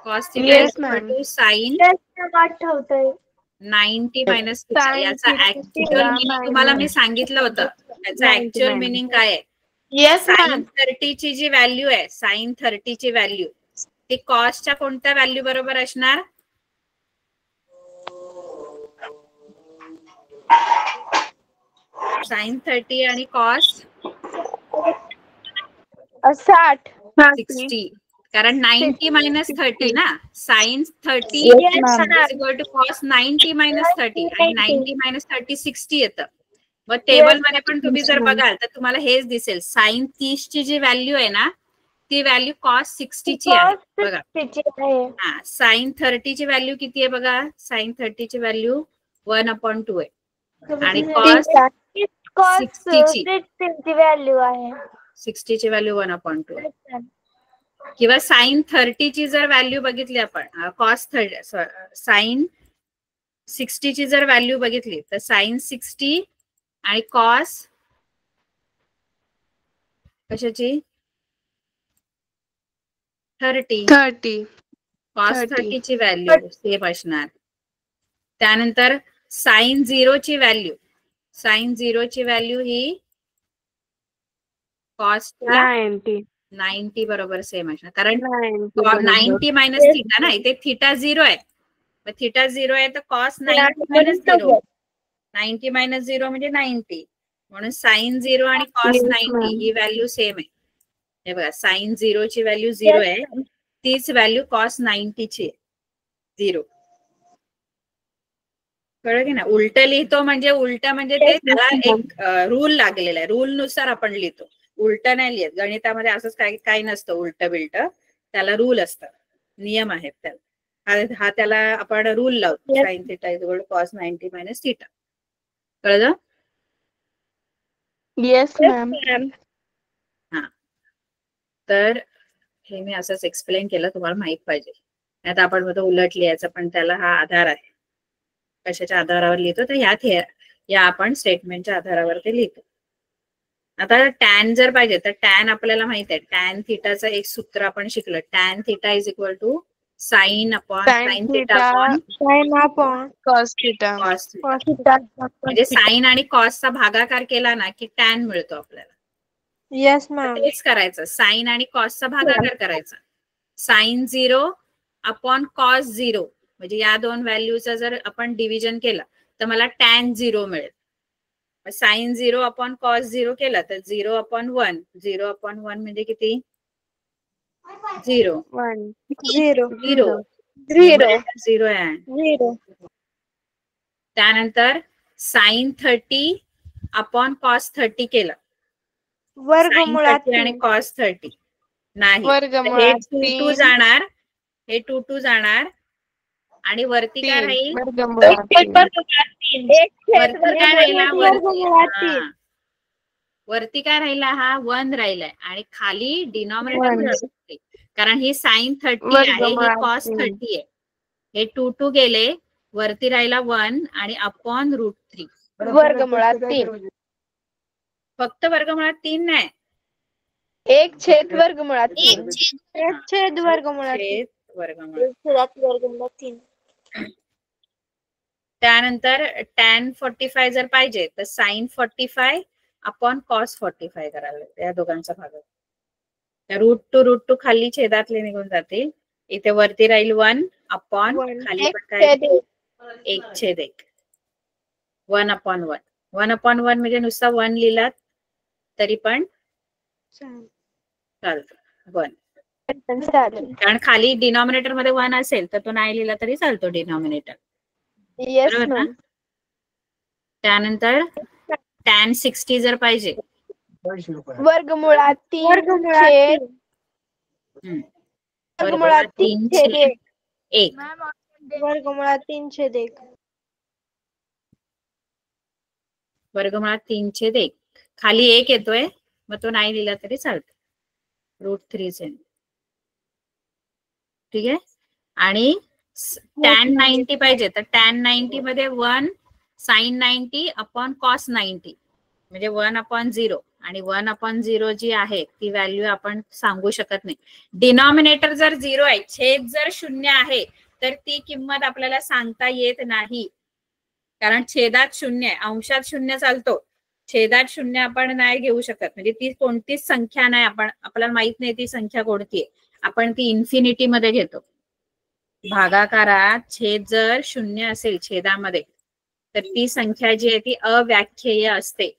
Cos theta is equal to sine 90 minus theta. याचा ऍक्च्युअल मिनिंग तुम्हाला मी सांगितलं होतं. याचा ऍक्च्युअल मिनिंग काय आहे. साइन 30 ची जी व्हॅल्यू आहे साइन 30 ची व्हॅल्यू ती कॉसच्या कोणत्या व्हॅल्यू बरोबर असणार. साइन 30 आणि कॉस 60. कारण 90 मायनस 30 ना. Sine 30 is equal to cos 90 minus 30 आणि 90 मायनस 30 60 येतं. मग टेबल मध्ये पण तुम्ही जर बघाल तर तुम्हाला हेच दिसेल. साइन 30 ची जी व्हॅल्यू आहे ना ती व्हॅल्यू cos 60 ची आहे बघा. हा, sin 30 ची व्हॅल्यू किती आहे बघा. sin 30 ची व्हॅल्यू 1/2 आहे आणि cos 60 ची व्हॅल्यू आहे 60 ची व्हॅल्यू 1/2 आहे. किंवा sin 30 ची जर व्हॅल्यू बघितली आपण, cos 30 sin 60 ची जर व्हॅल्यू बघितली तर sin 60 आणि cos कशाची 30 cos 30 ची व्हॅल्यू सेम असणार. त्यानंतर sin 0 ची व्हॅल्यू, sin 0 ची व्हॅल्यू ही cos 90 बरोबर सेम असणार. कारण 90 मायनस थिटा ना, इथे थिटा 0 आहे. थिटा 0 आहे तर cos 90 मायनस 0, 90 मायनस 0 म्हणजे 90, म्हणून sin 0 आणि cos 90 ही व्हॅल्यू सेम आहे. हे बघा, sin 0 ची व्हॅल्यू 0 आहे, तीच व्हॅल्यू cos 90 ची आहे 0. कळलं की ना. उलट लिहितो म्हणजे उलट म्हणजे ते त्याला एक रूल लागलेला आहे, रूल नुसार आपण लिहितो. उलट नाही लिहित. गणितामध्ये असंच काही नसतं उलट बिलट, त्याला रूल असतात, नियम आहेत त्याला. हा त्याला आपण रूल लावतो. sin theta equal to cos 90 minus theta. कळलं? Yes ma'am. हा, तर हे मी असंच एक्सप्लेन केलं, तुम्हाला माहित पाहिजे. आता आपण म्हणतो उलट लिहायचं, पण त्याला हा आधार आहे. कशाच्या आधारावर लिहितो तर या आपण स्टेटमेंटच्या आधारावर ते लिहितो. आता टॅन जर पाहिजे तर टॅन आपल्याला माहित आहे. टॅन थिटाचं एक सूत्र आपण शिकलो, tan theta is equal to sine theta upon cos theta. म्हणजे साइन आणि कॉसचा भागाकार केला ना की टॅन मिळतो आपल्याला. Yes ma'am. तेच करायचं, साइन आणि कॉसचा भागाकार करायचा. साइन 0 अपॉन कॉस 0, म्हणजे या दोन व्हॅल्यूचा जर आपण डिव्हिजन केलं तर मला टॅन 0 मिळेल. साइन 0 अपॉन कॉस 0 केला तर 0/1, 0/1 म्हणजे किती 0 आहे. त्यानंतर साइन 30 अपॉन कॉस 30 केलं, वर्गमुळात 30 आणि कॉस 30 नाही, हे 2 जाणार, हे 2 जाणार आणि वरती काय राहील, वरती काय राहिला, हा 1 राहिलाय आणि खाली डिनॉमिनेटर, कारण ही साइन 30 आहे, ही कॉस 30 आहे. हे 2 गेले, वरती राहिला 1 आणि अपॉन √3 वर्गमुळात 3. फक्त वर्गमुळात 3 नाही, 1 वर्गमुळात 3. 1 वर्गमुळात 3. त्यानंतर tan 45 जर पाहिजे तर sin 45 अपॉन cos 45 करायला लागते. या दोघांचा भाग √2 खाली छेदातले निघून जातील. इथे वरती राहील 1 अपॉन खाली पण काय 1/1, 1/1. 1/1 म्हणजे नुसता 1 लिहिलात तरी पण चालतं, 1. कारण खाली डिनॉमिनेटर मध्ये 1 असेल तर तो नाही लिहिला तरी चालतो डिनॉमिनेटर. बरोबर ना. त्यानंतर tan 60 जर पाहिजे, वर्गमुळात 3 वर्गमुळात 3/1. वर्गमुळात 3/1. वर्गमुळात 3/1. खाली 1 येतोय, मग तो नाही लिहिला तरी चालतो, √3. ठीक आहे. आणि tan 90 पाहिजे तर tan 90 मध्ये 1 sin 90 अपॉन cos 90, म्हणजे 1/0, आणि 1/0 जी आहे ती व्हॅल्यू आपण सांगू शकत नाही. डिनॉमिनेटर जर 0 आहे, छेद जर 0 आहे तर ती किंमत आपल्याला सांगता येत नाही, कारण छेदात 0 आहे. अंशात 0 चालतो, छेदात 0 आपण नाही घेऊ शकत. म्हणजे ती कोणतीच संख्या नाही, आपल्याला माहित नाही ती संख्या कोणती आहे, आपण ती इन्फिनिटी मध्ये घेतो. भागाकारात छेद जर 0 असेल छेदामध्ये तर ती संख्या जी आहे ती अव्याख्येय असते.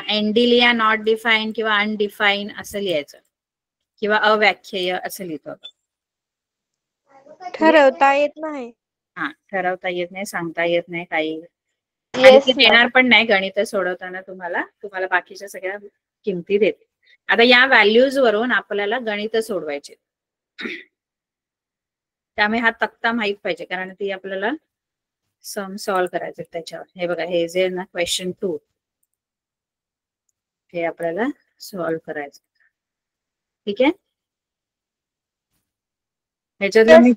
एनडी लिहा, नॉट डिफाईन किंवा अनडिफाईन असं लिहायचं, किंवा अव्याख्येय असं लिहितो. ठरवता येत नाही. हा, ठरवता येत नाही, सांगता येत नाही काही. आणि ते देणार पण नाही गणित सोडवताना तुम्हाला बाकीच्या सगळ्या किमती देते. आता या व्हॅल्यूज वरून आपल्याला गणित सोडवायचे, त्यामुळे हा तक्ता माहित पाहिजे, कारण ती आपल्याला सम सॉल्व्ह करायचे त्याच्यावर. हे बघा, हे जे ना क्वेश्चन 2 हे आपल्याला सॉल्व्ह करायचं. ठीक आहे. ह्याच्यातलं मी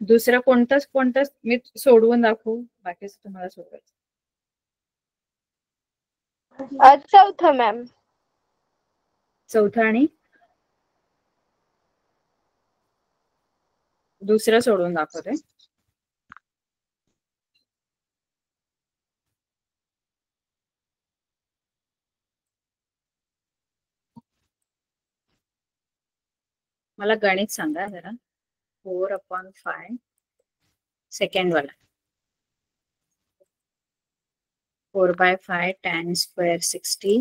दुसरं कोणतंच मी सोडवून दाखवू, बाकीच तुम्हाला सोडवायचं. चौथं मॅम. चौथं आणि दुसरं सोडवून दाखवते. मला गणित सांगा जरा. 4/5 सेकंड वाला. 4/5 tan square 60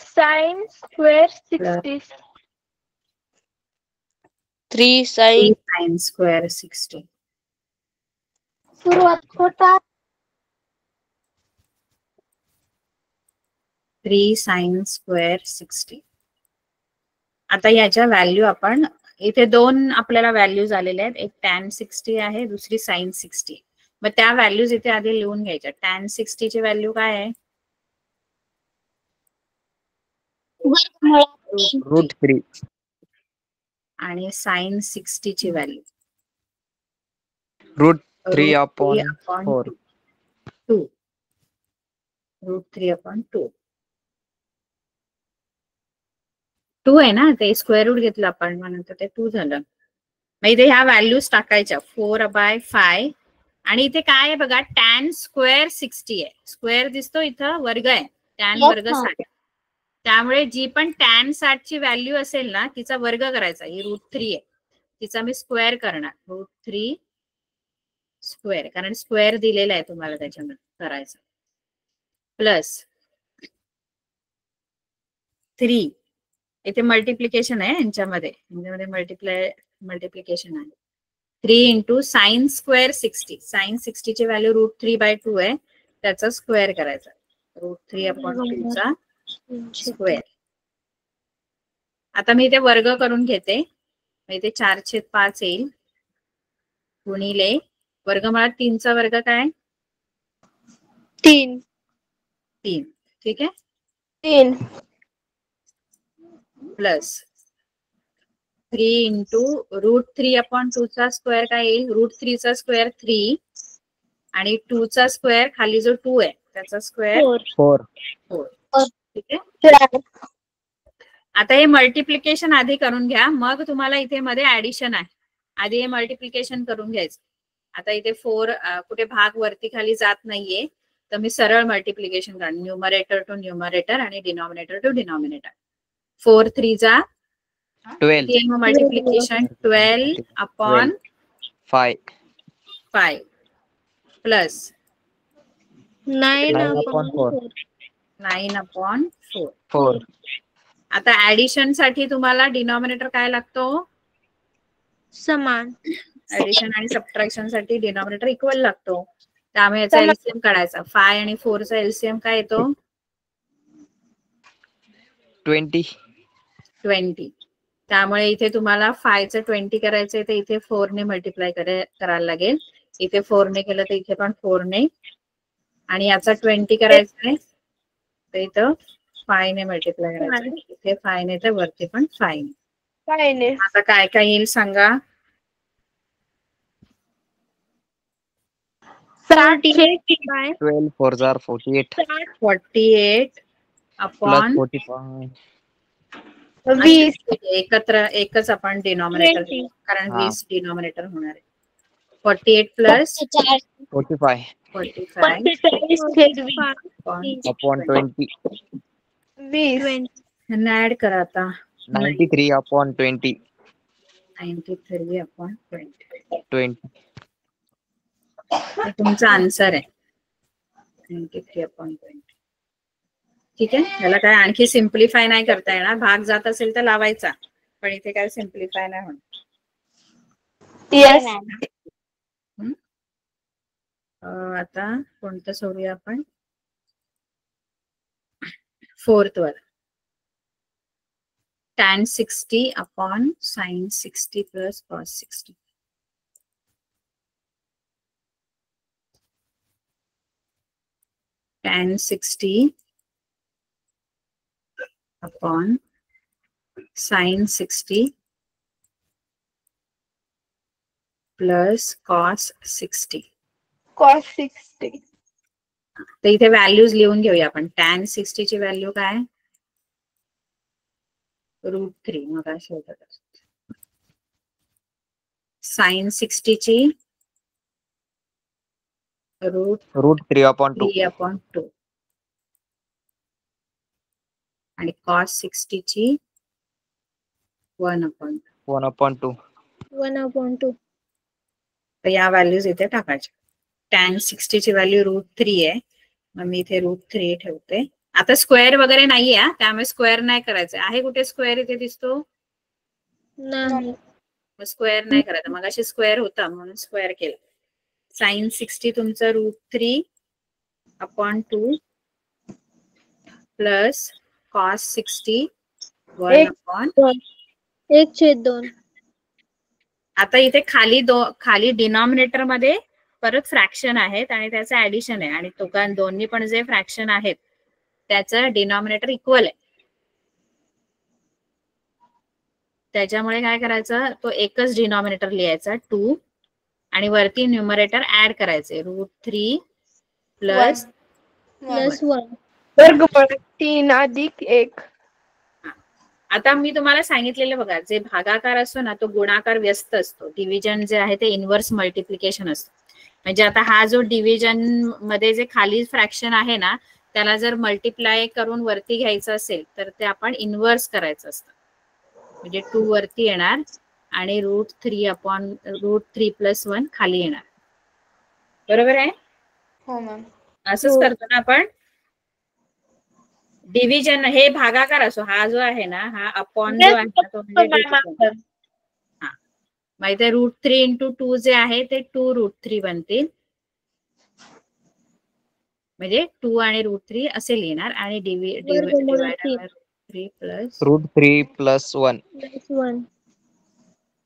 sin square 60. 3 sin square 60. सुरुवात होता 3 sin square 60. आता याच्या व्हॅल्यू आपण इथे दोन आपल्याला व्हॅल्यूज आलेल्या आहेत, एक tan 60 आहे, दुसरी sin 60. मग त्या व्हॅल्यूज इथे आधी लिहून घ्यायच्या. tan 60 ची व्हॅल्यू काय आहे? √3 आणि sin 60 ची व्हॅल्यू √3/4. √3/2 2 आहे ना, ते स्क्वेअर रूट घेतलं आपण म्हणून ते 2 झालं. मग इथे ह्या व्हॅल्यूज टाकायच्या. 4/5 आणि इथे काय आहे बघा, tan square 60 आहे. स्क्वेअर दिसतो इथं, वर्ग आहे, tan वर्ग 60. त्यामुळे जी पण tan 60 ची व्हॅल्यू असेल ना, तिचा वर्ग करायचा. ही √3 आहे, तिचा मी स्क्वेअर करणार. √3 स्क्वेअर, कारण स्क्वेअर दिलेला आहे तुम्हाला त्याच्यामध्ये करायचं. प्लस 3 इथे मल्टिप्लिकेशन आहे, यांच्यामध्ये मल्टिप्लिकेशन आहे. 3 × sin square 60. sin 60 ची व्हॅल्यू √3/2 आहे, त्याचा स्क्वेअर करायचा. √3/2 चा स्क्वेअर. आता मी इथे वर्ग करून घेते. इथे 4/5 येईल गुणिले वर्गमुळात 3 चा वर्ग काय? 3. ठीक आहे. 3 प्लस 3 × √3/2 चा स्क्वेअर काय येईल? √3 चा स्क्वेअर 3 आणि 2 चा स्क्वेअर खाली जो 2 आहे त्याचा स्क्वेअर 4. ठीक आहे. आता हे मल्टिप्लिकेशन आधी करून घ्या, मग तुम्हाला इथे मध्ये ऍडिशन आहे. आधी हे मल्टिप्लिकेशन करून घ्यायचं. आता इथे 4 कुठे भाग वरती खाली जात नाहीये, तर मी सरळ मल्टिप्लिकेशन करणार. न्यूमरेटर टू न्यूमरेटर आणि डिनॉमिनेटर टू डिनॉमिनेटर. 4 3 जा 12. Multiplication 12/5 plus 9/4. आता ऍडिशन साठी तुम्हाला डिनॉमिनेटर काय लागतो? समान. ऍडिशन आणि सबट्रॅक्शन साठी डिनॉमिनेटर इक्वल लागतो. त्यामुळे याचा एलसीएम काढायचा. 5 आणि 4 चा एलसीएम काय येतो? 20. त्यामुळे इथे तुम्हाला 5 चं 20 करायचंय, तर इथे 4 ने मल्टिप्लाय करायला लागेल. इथे 4 ने केलं तर इथे पण 4 ने, आणि याचा 20 करायचंय तर इथं 5 ने मल्टिप्लाय करायचं. इथे 5 ने तर वरती पण 5 ने. आता काय काय येईल सांगा? 12 4 जार 48. 48/45. 20. एकत्र एकच आपण डिनॉमिनेटर, कारण 20 डिनॉमिनेटर होणार आहे. 48 प्लस 45 20. ऍड करा आता. 93/20. 93/20 तुमचा आन्सर आहे. 93/20. ठीक आहे. याला काय आणखी सिम्प्लिफाय नाही करता येणार. भाग जात असेल तर लावायचा, पण इथे काय सिम्प्लिफाय नाही होणार. येस. आता कोणतं सोडूया आपण? 4th वर. tan 60 upon sin 60 plus cos 60. tan 60 upon sin 60 plus cos 60. cos 60. तर इथे व्हॅल्यूज लिहून घेऊया आपण. tan 60 ची व्हॅल्यू काय? √3. मग अशी होतात. sin 60 ची √3/2 आणि cos 60 ची 1/2. तर या व्हॅल्यूज इथे टाकायच्या. tan 60 ची व्हॅल्यू √3 आहे. मग मी इथे √3 ठेवते. आता स्क्वेअर वगैरे नाहीये, त्यामुळे स्क्वेअर नाही करायचं आहे. कुठे स्क्वेअर इथे दिसतो? नाही. मग स्क्वेअर नाही करायचं. मग अशी स्क्वेअर होता म्हणून स्क्वेअर केलं. sin 60 तुमचं √3/2 प्लस cos 60 1/2. आता इथे खाली डिनॉमिनेटर मध्ये परत फ्रॅक्शन आहेत आणि त्याचं ऍडिशन आहे आणि दोन्ही पण जे फ्रॅक्शन आहेत त्याचं डिनॉमिनेटर इक्वल आहे. त्याच्यामुळे काय करायचं, तो एकच डिनॉमिनेटर लिहायचा 2 आणि वरती न्यूमरेटर ऍड करायचे √3 प्लस 1. वर्गमूळ 3 अधिक 1. आता मी तुम्हाला सांगितलेलं बघा, जे भागाकार असतो ना तो गुणाकार व्यस्त असतो. डिव्हिजन जे आहे ते इनव्हर्स मल्टिप्लिकेशन असतं. म्हणजे आता हा जो डिव्हिजन मध्ये जे खाली फ्रॅक्शन आहे ना त्याला जर मल्टिप्लाय करून वरती घ्यायचं असेल तर ते आपण इनव्हर्स करायचं असतं. म्हणजे 2 वरती येणार आणि √3 + 1 खाली येणार. बरोबर आहे? हो मॅम. असंच करतो ना आपण. डिव्हिजन हे भागाकार असो, हा जो आहे ना हा अपॉन जो आहे ना तो म्हणजे हा मग इथे √3 × 2 जे आहे ते 2√3 बनतील. म्हणजे 2 आणि √3 असे लिहिणार आणि डिवायडेड 3 प्लस √3 + 1.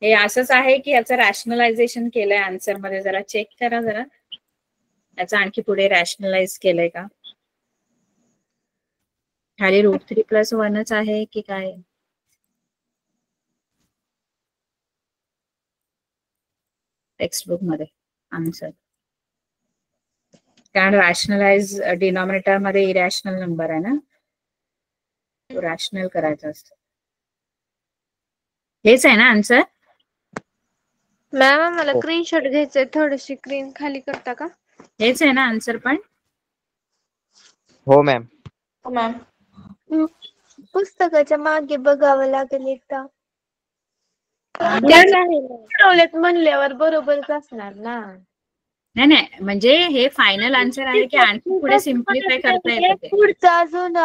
हे असंच आहे की याचं रॅशनलायझेशन केलंय आन्सर मध्ये? जरा चेक करा जरा, याचं आणखी पुढे रॅशनलाइज केलंय का? खाली √3 + 1च आहे की काय? टेक्स्ट बुक मध्ये आन्सर. कारण रॅशनलाइज डिनॉमिनेटर मध्ये इरॅशनल नंबर आहे ना, तो रॅशनल करायचा असतो. हेच आहे ना आन्सर? मॅम मला स्क्रीनशॉट घ्यायचंय, थोडीशी स्क्रीन खाली करता का? हेच आहे ना आन्सर पण? हो मॅम. हो मॅम. पुस्तकाच्या मागे बघावं लागेल एकदा. म्हणल्यावर बरोबरच असणार ना. नाही म्हणजे हे फायनल आन्सर आहे की आणखी पुढे सिम्प्लिफाय करता येतं ते? पुढचं अजून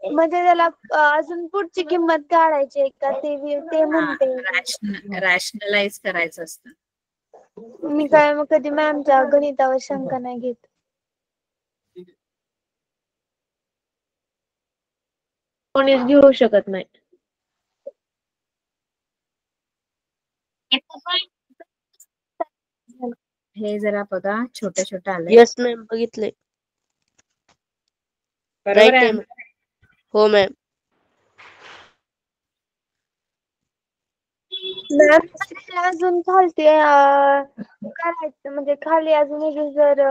म्हणजे त्याला अजून पुढची किंमत काढायची आहे का ते म्हणते. रॅशनलाइज करायचं असतं. मी काय मग कधी मॅमच्या गणितावर शंका नाही घेत. कोणीच घेऊ शकत नाही. हे जरा बघा, छोटे आले. येस मॅम, बघितले. बरोबर आहे? हो मॅम. मॅम अजून खालती करायचं म्हणजे खाली अजून जर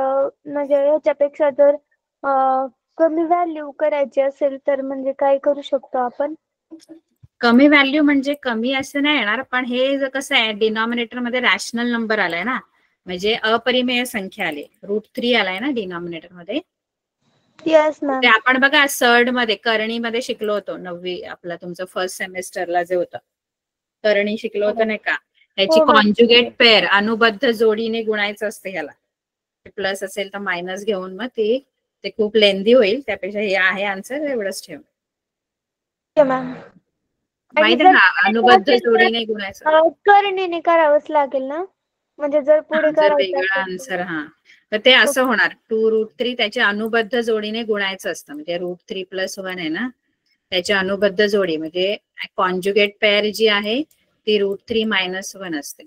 म्हणजे ह्याच्यापेक्षा जर कमी व्हॅल्यू करायची असेल तर म्हणजे काय करू शकतो आपण? कमी व्हॅल्यू म्हणजे कमी असं नाही येणार, पण हे कसं आहे डिनॉमिनेटर मध्ये रॅशनल नंबर आलाय ना, म्हणजे अपरिमेय संख्या आली. √3 आलाय ना डिनॉमिनेटर मध्ये. Yes ma'am. ते आपण बघा सर्ड मध्ये करणीमध्ये शिकलो होतो. 9वी आपला तुमचं फर्स्ट सेमेस्टरला जे होतं करणी शिकलो होतं नाही का, त्याची कॉन्जुगेट पेअर अनुबद्ध जोडीने गुणायचं असतं. ह्याला प्लस असेल तर मायनस घेऊन मग ते खूप लेंदी होईल. त्यापेक्षा हे आहे आन्सर, एवढंच ठेव. माहिती आहे का अनुबद्ध जोडीने गुणायचं? करणीने करावंच लागेल ना? म्हणजे जर पुढे जर करायचं वेगळा असेल आन्सर तर ते असं होणार 2√3 त्याच्या अनुबद्ध जोडीने गुणायचं असतं. म्हणजे √3 + 1 आहे ना, त्याच्या अनुबद्ध जोडी म्हणजे कॉन्जुगेट पेअर जी आहे ती √3 - 1 असते.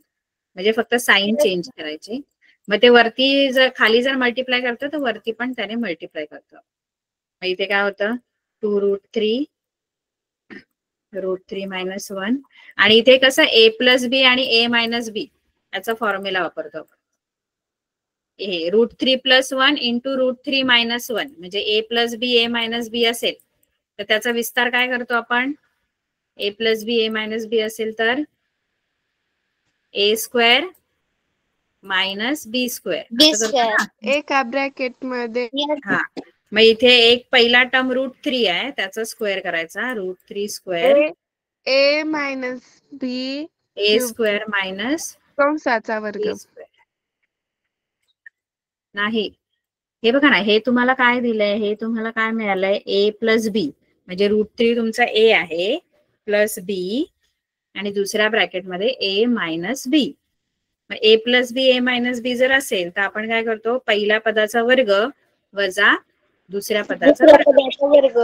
म्हणजे फक्त साइन चेंज करायची. मग ते वरती जर खाली जर मल्टिप्लाय करतं तर वरती पण त्याने मल्टिप्लाय करतं. मग इथे काय होतं 2√3 √3 - 1 आणि इथे कसं a + b आणि a - b याचा फॉर्म्युला वापरतो आपण. हे √3 + 1 × √3 - 1 म्हणजे a + b a - b असेल तर त्याचा विस्तार काय करतो आपण. a + b a - b असेल तर a² - b². एका ब्रॅकेट मध्ये हा मग इथे एक पहिला टर्म √3 आहे त्याचा स्क्वेअर करायचा. √3² a - b a² - कंसाचा वर्ग. b². नाही हे बघा ना, हे तुम्हाला काय दिलंय, हे तुम्हाला काय मिळालंय a + b म्हणजे √3 तुमचा a आहे प्लस b आणि दुसऱ्या ब्रॅकेटमध्ये a - b. मग a + b a - b जर असेल तर आपण काय करतो, पहिल्या पदाचा वर्ग वजा दुसऱ्या पदाचा वर्ग.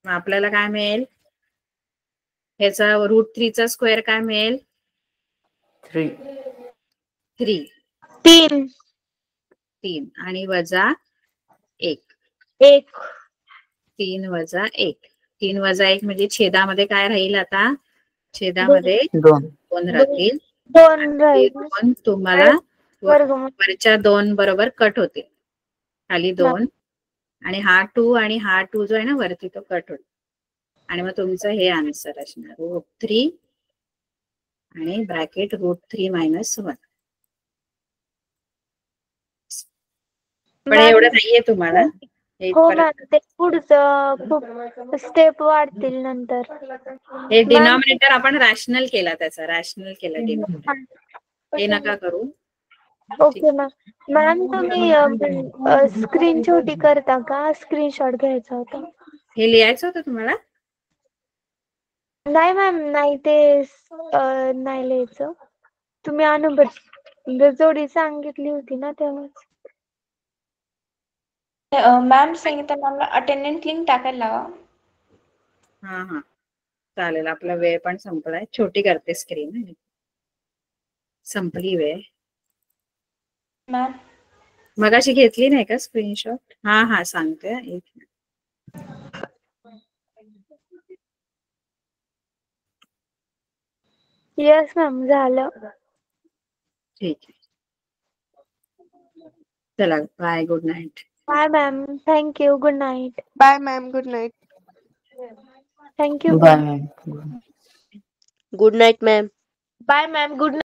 मग आपल्याला काय मिळेल, ह्याचा √3 चा स्क्वेअर काय मिळेल 3 3 आणि वजा 1 3 वजा 1 3 वजा 1 म्हणजे छेदामध्ये काय राहील, आता छेदामध्ये 2 राहतील. 2 तुम्हाला वरच्या 2 बरोबर कट होतील. खाली 2 आणि हा 2 आणि हा 2 जो आहे ना वरती तो कट होतो. आणि मग तुमचं हे आन्सर असणार √3 आणि ब्रॅकेट √3 - 1. पण एवढं नाहीये तुम्हाला. हो मॅम, ते पुढचं खूप स्टेप वाढतील नंतर. हे डिनॉमिनेटर आपण रॅशनल केला, त्याचा रॅशनल केला डिनॉमिनेटर. हे नका करू. Okay ma'am. मॅम तुम्ही स्क्रीन छोटी करता का, स्क्रीनशॉट घ्यायचा होता. हे लिहायचं होतं तुम्हाला. नाही मॅम, नाही ते नाही लिहायचं. तुम्ही अनुबद्ध जोडी सांगितली होती ना तेव्हाच. मॅम सांगितलं मला अटेंडंट लिंक टाकायला लावा. हा चालेल. आपला वेळ पण संपलाय. छोटी करते स्क्रीन. संपली वेळ. मॅम मगाशी घेतली नाही का स्क्रीनशॉट. हा सांगते एक. येस मॅम, झालं. ठीक आहे. चला bye, good night. Bye ma'am, thank you, good night. Bye ma'am, good night. Thank you. Bye. Good night ma'am. Bye ma'am, good